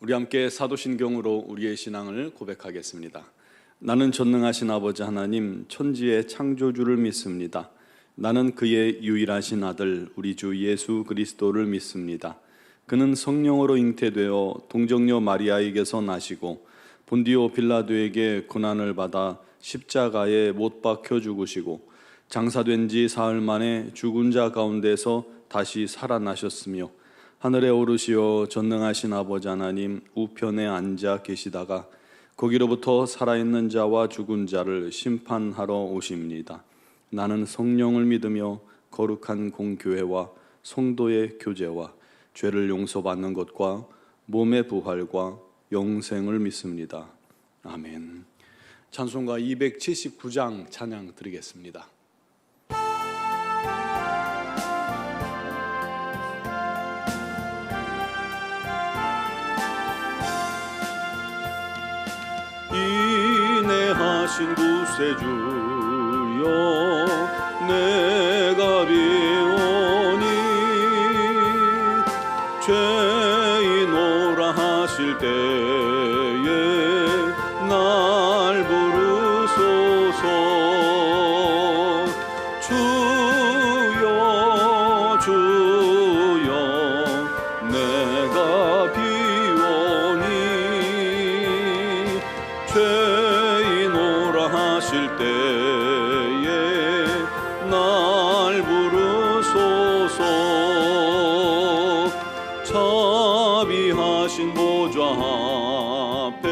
우리 함께 사도신경으로 우리의 신앙을 고백하겠습니다. 나는 전능하신 아버지 하나님 천지의 창조주를 믿습니다. 나는 그의 유일하신 아들 우리 주 예수 그리스도를 믿습니다. 그는 성령으로 잉태되어 동정녀 마리아에게서 나시고 본디오 빌라도에게 고난을 받아 십자가에 못 박혀 죽으시고 장사된 지 사흘 만에 죽은 자 가운데서 다시 살아나셨으며 하늘에 오르시어 전능하신 아버지 하나님 우편에 앉아 계시다가 거기로부터 살아있는 자와 죽은 자를 심판하러 오십니다. 나는 성령을 믿으며 거룩한 공교회와 성도의 교제와 죄를 용서받는 것과 몸의 부활과 영생을 믿습니다. 아멘. 찬송가 279장 찬양 드리겠습니다. 인내하신 구세주여 내가 비오니 죄인오라 하실 때에 날 부르소서. 주여 주여 내가 비오니 죄인오라 하실 때에 날 부르소서. 자비하신 보좌 앞에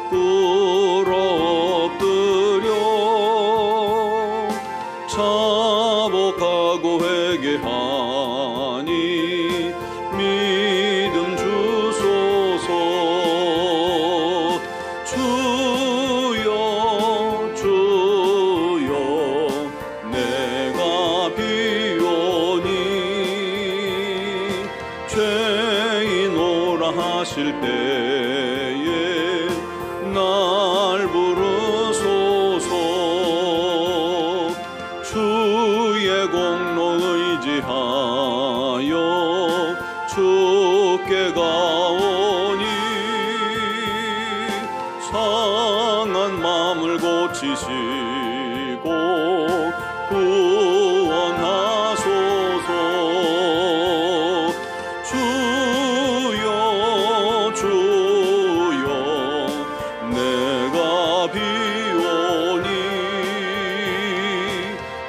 꿇어 엎드려 자복하고 회개하니 믿음 주소서. 주여 주여 내가 비오니 죄인오라 하실 때에 날 부르소서. 주의 공로 의지하여 주께 가오니 상한 마음을 고치시고 구원하소서. 주여 주여 내가 비오니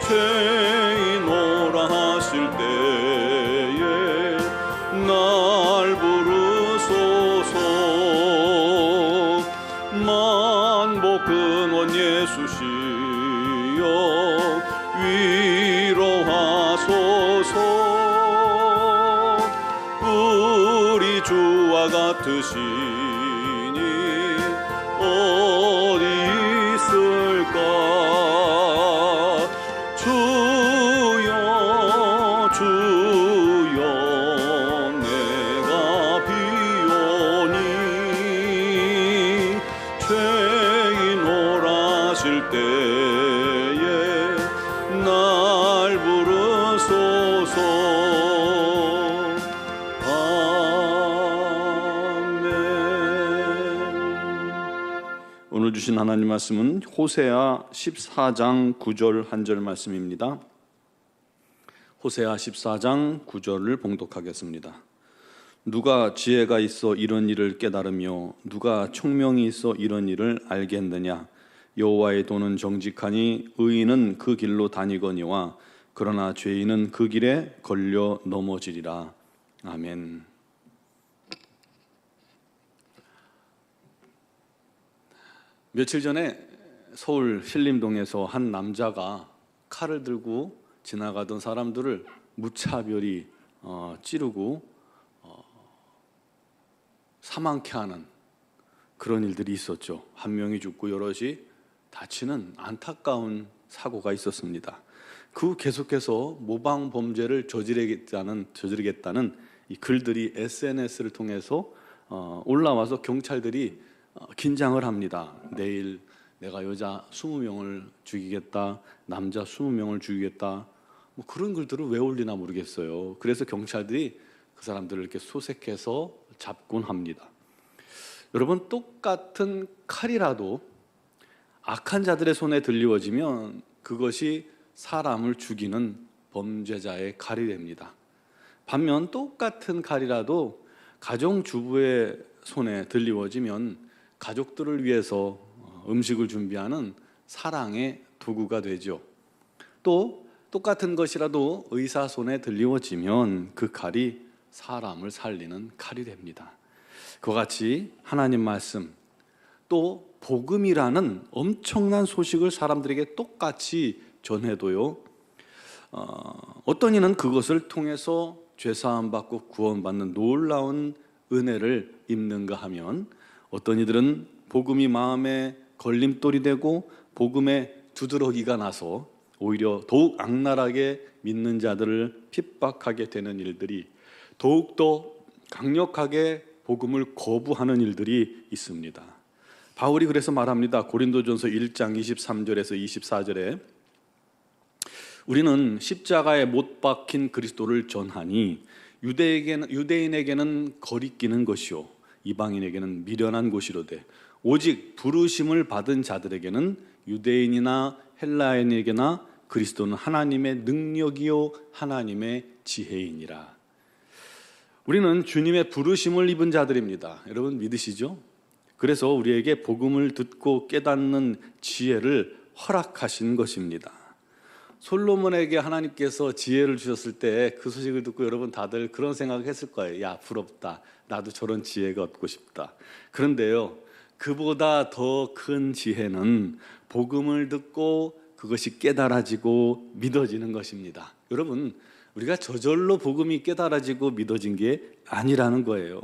죄인오라 하실 때에 날 부르소서. 만복 근원 예수시여 위로하소서. 우리 주와 같으시니 어디 있을까. 주여 주여 내가 비오니 죄인오라 하실 때에 날 부르소서. 오늘 주신 하나님 말씀은 호세아 14장 9절 한 절 말씀입니다. 호세아 14장 9절을 봉독하겠습니다. 누가 지혜가 있어 이런 일을 깨달으며 누가 총명이 있어 이런 일을 알겠느냐. 여호와의 도는 정직하니 의인은 그 길로 다니거니와 그러나 죄인은 그 길에 걸려 넘어지리라. 아멘. 며칠 전에 서울 신림동에서 한 남자가 칼을 들고 지나가던 사람들을 무차별히 찌르고 사망케 하는 그런 일들이 있었죠. 한 명이 죽고 여럿이 다치는 안타까운 사고가 있었습니다. 그 후 계속해서 모방 범죄를 저지르겠다는 이 글들이 SNS를 통해서 올라와서 경찰들이 긴장을 합니다. 내일 내가 여자 20명을 죽이겠다, 남자 20명을 죽이겠다, 뭐 그런 글들을 왜 올리나 모르겠어요. 그래서 경찰들이 그 사람들을 이렇게 소색해서 잡곤 합니다. 여러분, 똑같은 칼이라도 악한 자들의 손에 들리워지면 그것이 사람을 죽이는 범죄자의 칼이 됩니다. 반면 똑같은 칼이라도 가정주부의 손에 들리워지면 가족들을 위해서 음식을 준비하는 사랑의 도구가 되죠. 또 똑같은 것이라도 의사 손에 들리워지면 그 칼이 사람을 살리는 칼이 됩니다. 그와 같이 하나님 말씀, 또 복음이라는 엄청난 소식을 사람들에게 똑같이 전해도요, 어떤 이는 그것을 통해서 죄사함 받고 구원받는 놀라운 은혜를 입는가 하면, 어떤 이들은 복음이 마음에 걸림돌이 되고 복음에 두드러기가 나서 오히려 더욱 악랄하게 믿는 자들을 핍박하게 되는 일들이, 더욱더 강력하게 복음을 거부하는 일들이 있습니다. 바울이 그래서 말합니다. 고린도전서 1장 23절에서 24절에 우리는 십자가에 못 박힌 그리스도를 전하니 유대인에게는 거리끼는 것이요 이방인에게는 미련한 것이로되 오직 부르심을 받은 자들에게는 유대인이나 헬라인에게나 그리스도는 하나님의 능력이요 하나님의 지혜이니라. 우리는 주님의 부르심을 입은 자들입니다. 여러분 믿으시죠? 그래서 우리에게 복음을 듣고 깨닫는 지혜를 허락하신 것입니다. 솔로몬에게 하나님께서 지혜를 주셨을 때 그 소식을 듣고 여러분 다들 그런 생각을 했을 거예요. 야, 부럽다. 나도 저런 지혜가 얻고 싶다. 그런데요, 그보다 더 큰 지혜는 복음을 듣고 그것이 깨달아지고 믿어지는 것입니다. 여러분, 우리가 저절로 복음이 깨달아지고 믿어진 게 아니라는 거예요.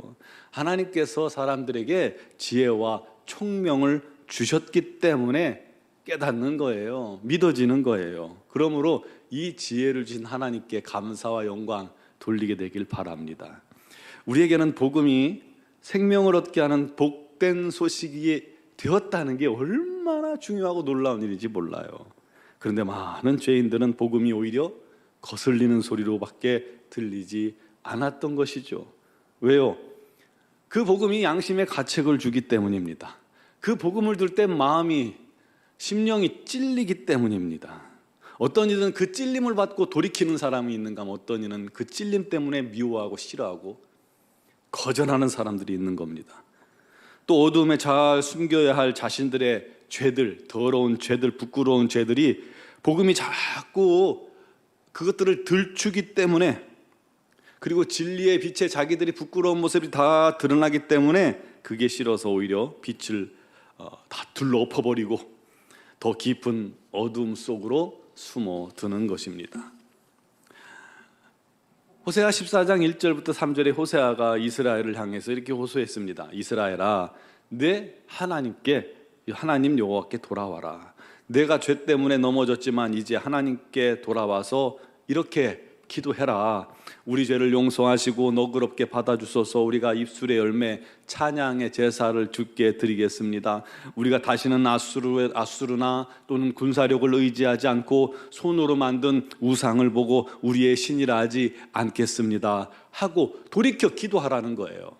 하나님께서 사람들에게 지혜와 총명을 주셨기 때문에 깨닫는 거예요. 믿어지는 거예요. 그러므로 이 지혜를 주신 하나님께 감사와 영광 돌리게 되길 바랍니다. 우리에게는 복음이 생명을 얻게 하는 복된 소식이 되었다는 게 얼마나 중요하고 놀라운 일인지 몰라요. 그런데 많은 죄인들은 복음이 오히려 거슬리는 소리로밖에 들리지 않았던 것이죠. 왜요? 그 복음이 양심의 가책을 주기 때문입니다. 그 복음을 들 때 마음이, 심령이 찔리기 때문입니다. 어떤 이는 그 찔림을 받고 돌이키는 사람이 있는가 하면 어떤 이는 그 찔림 때문에 미워하고 싫어하고 거절하는 사람들이 있는 겁니다. 또 어둠에 잘 숨겨야 할 자신들의 죄들, 더러운 죄들, 부끄러운 죄들이 복음이 자꾸 그것들을 들추기 때문에, 그리고 진리의 빛에 자기들이 부끄러운 모습이 다 드러나기 때문에 그게 싫어서 오히려 빛을 다 둘러엎어버리고 더 깊은 어둠 속으로 숨어드는 것입니다. 호세아 14장 1절부터 3절에 호세아가 이스라엘을 향해서 이렇게 호소했습니다. 이스라엘아, 내 하나님 여호와께 돌아와라. 내가 죄 때문에 넘어졌지만 이제 하나님께 돌아와서 이렇게 기도해라. 우리 죄를 용서하시고 너그럽게 받아주소서. 우리가 입술의 열매 찬양의 제사를 주께 드리겠습니다. 우리가 다시는 아수르나 또는 군사력을 의지하지 않고 손으로 만든 우상을 보고 우리의 신이라 하지 않겠습니다 하고 돌이켜 기도하라는 거예요.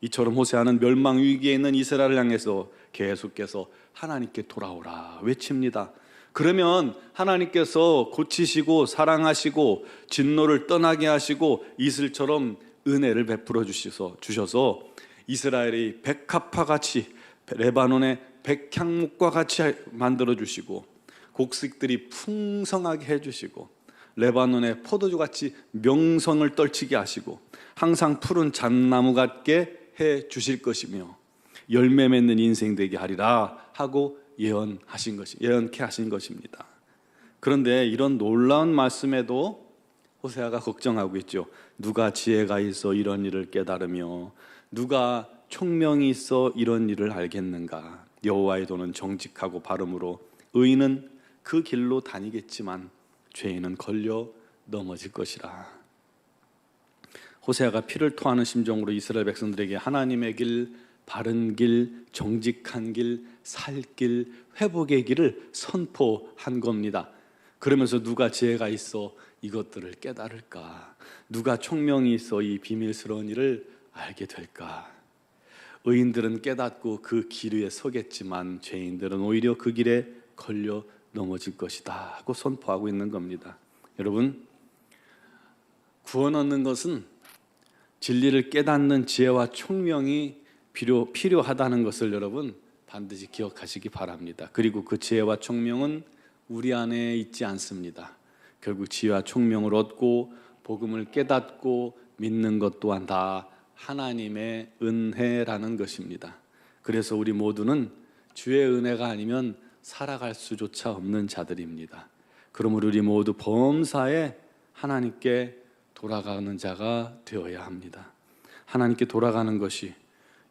이처럼 호세아는 멸망 위기에 있는 이스라엘을 향해서 계속해서 하나님께 돌아오라 외칩니다. 그러면 하나님께서 고치시고 사랑하시고 진노를 떠나게 하시고 이슬처럼 은혜를 베풀어 주셔서 이스라엘이 백합화같이 레바논의 백향목과 같이 만들어 주시고 곡식들이 풍성하게 해주시고 레바논의 포도주같이 명성을 떨치게 하시고 항상 푸른 잣나무 같게 해 주실 것이며 열매 맺는 인생 되게 하리라 하고 예언케 하신 것입니다. 그런데 이런 놀라운 말씀에도 호세아가 걱정하고 있죠. 누가 지혜가 있어 이런 일을 깨달으며 누가 총명이 있어 이런 일을 알겠는가. 여호와의 도는 정직하고 바름으로 의인은 그 길로 다니겠지만 죄인은 걸려 넘어질 것이라. 호세아가 피를 토하는 심정으로 이스라엘 백성들에게 하나님의 길, 바른 길, 정직한 길, 살 길, 회복의 길을 선포한 겁니다. 그러면서 누가 지혜가 있어 이것들을 깨달을까? 누가 총명이 있어 이 비밀스러운 일을 알게 될까? 의인들은 깨닫고 그 길 위에 서겠지만 죄인들은 오히려 그 길에 걸려 넘어질 것이다 하고 선포하고 있는 겁니다. 여러분, 구원 얻는 것은 진리를 깨닫는 지혜와 총명이 필요하다는 것을 여러분 반드시 기억하시기 바랍니다. 그리고 그 지혜와 총명은 우리 안에 있지 않습니다. 결국 지혜와 총명을 얻고 복음을 깨닫고 믿는 것 또한 다 하나님의 은혜라는 것입니다. 그래서 우리 모두는 주의 은혜가 아니면 살아갈 수조차 없는 자들입니다. 그러므로 우리 모두 범사에 하나님께 돌아가는 자가 되어야 합니다. 하나님께 돌아가는 것이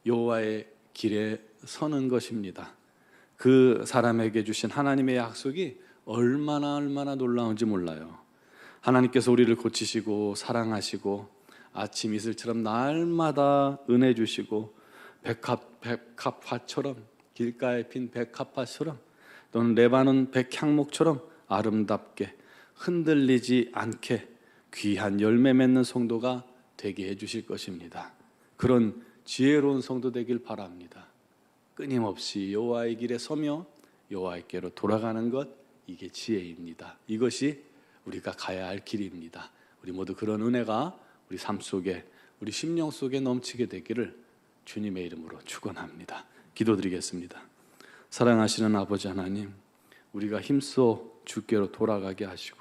여호와의 길에 서는 것입니다. 그 사람에게 주신 하나님의 약속이 얼마나 놀라운지 몰라요. 하나님께서 우리를 고치시고 사랑하시고 아침 이슬처럼 날마다 은혜 주시고 백합화처럼, 길가에 핀 백합화처럼, 또는 레바논 백향목처럼 아름답게 흔들리지 않게 귀한 열매 맺는 성도가 되게 해주실 것입니다. 그런 지혜로운 성도 되길 바랍니다. 끊임없이 여호와의 길에 서며 여호와께로 돌아가는 것, 이게 지혜입니다. 이것이 우리가 가야 할 길입니다. 우리 모두 그런 은혜가 우리 삶 속에, 우리 심령 속에 넘치게 되기를 주님의 이름으로 축원합니다. 기도드리겠습니다. 사랑하시는 아버지 하나님, 우리가 힘써 주께로 돌아가게 하시고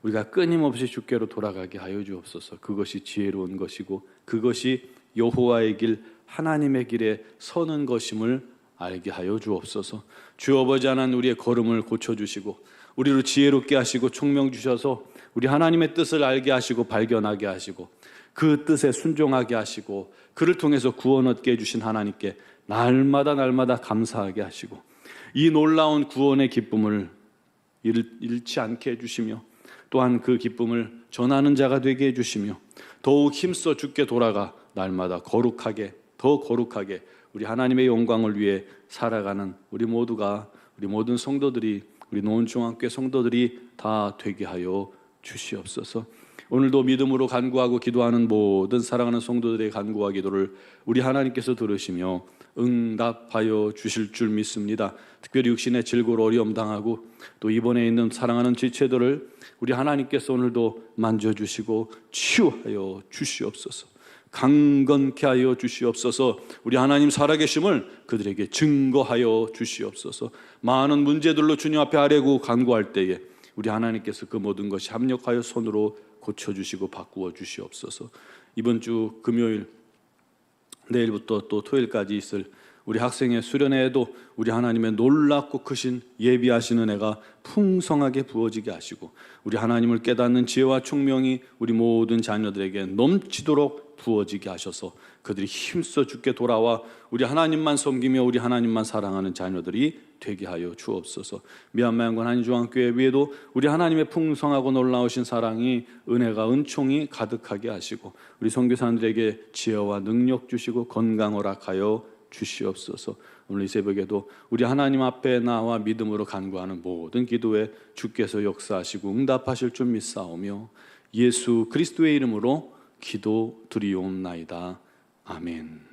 우리가 끊임없이 주께로 돌아가게 하여 주옵소서. 그것이 지혜로운 것이고 그것이 여호와의 길, 하나님의 길에 서는 것임을 알게 하여 주옵소서. 주 아버지 하나님, 우리의 걸음을 고쳐주시고 우리로 지혜롭게 하시고 총명 주셔서 우리 하나님의 뜻을 알게 하시고 발견하게 하시고 그 뜻에 순종하게 하시고 그를 통해서 구원 얻게 해주신 하나님께 날마다 감사하게 하시고 이 놀라운 구원의 기쁨을 잃지 않게 해주시며 또한 그 기쁨을 전하는 자가 되게 해주시며 더욱 힘써 주께 돌아가 날마다 거룩하게, 더 거룩하게 우리 하나님의 영광을 위해 살아가는 우리 모두가, 우리 모든 성도들이, 우리 노원중앙교회 성도들이 다 되게 하여 주시옵소서. 오늘도 믿음으로 간구하고 기도하는 모든 사랑하는 성도들의 간구와 기도를 우리 하나님께서 들으시며 응답하여 주실 줄 믿습니다. 특별히 육신의 질고로 어려움 당하고 또 입원해 있는 사랑하는 지체들을 우리 하나님께서 오늘도 만져주시고 치유하여 주시옵소서. 강건케 하여 주시옵소서. 우리 하나님 살아계심을 그들에게 증거하여 주시옵소서. 많은 문제들로 주님 앞에 아뢰고 간구할 때에 우리 하나님께서 그 모든 것이 합력하여 손으로 고쳐주시고 바꾸어 주시옵소서. 이번 주 금요일, 내일부터 또 토요일까지 있을 우리 학생의 수련회에도 우리 하나님의 놀랍고 크신 예비하시는 은혜가 풍성하게 부어지게 하시고 우리 하나님을 깨닫는 지혜와 총명이 우리 모든 자녀들에게 넘치도록 부어지게 하셔서 그들이 힘써 주께 돌아와 우리 하나님만 섬기며 우리 하나님만 사랑하는 자녀들이 되게 하여 주옵소서. 미얀마양권 한인중앙교회 위에도 우리 하나님의 풍성하고 놀라우신 사랑이, 은혜가, 은총이 가득하게 하시고 우리 선교사님들에게 지혜와 능력 주시고 건강 허락하여 주시옵소서. 오늘 이 새벽에도 우리 하나님 앞에 나와 믿음으로 간구하는 모든 기도에 주께서 역사하시고 응답하실 줄 믿사오며 예수 그리스도의 이름으로 기도 드리옵나이다. 아멘.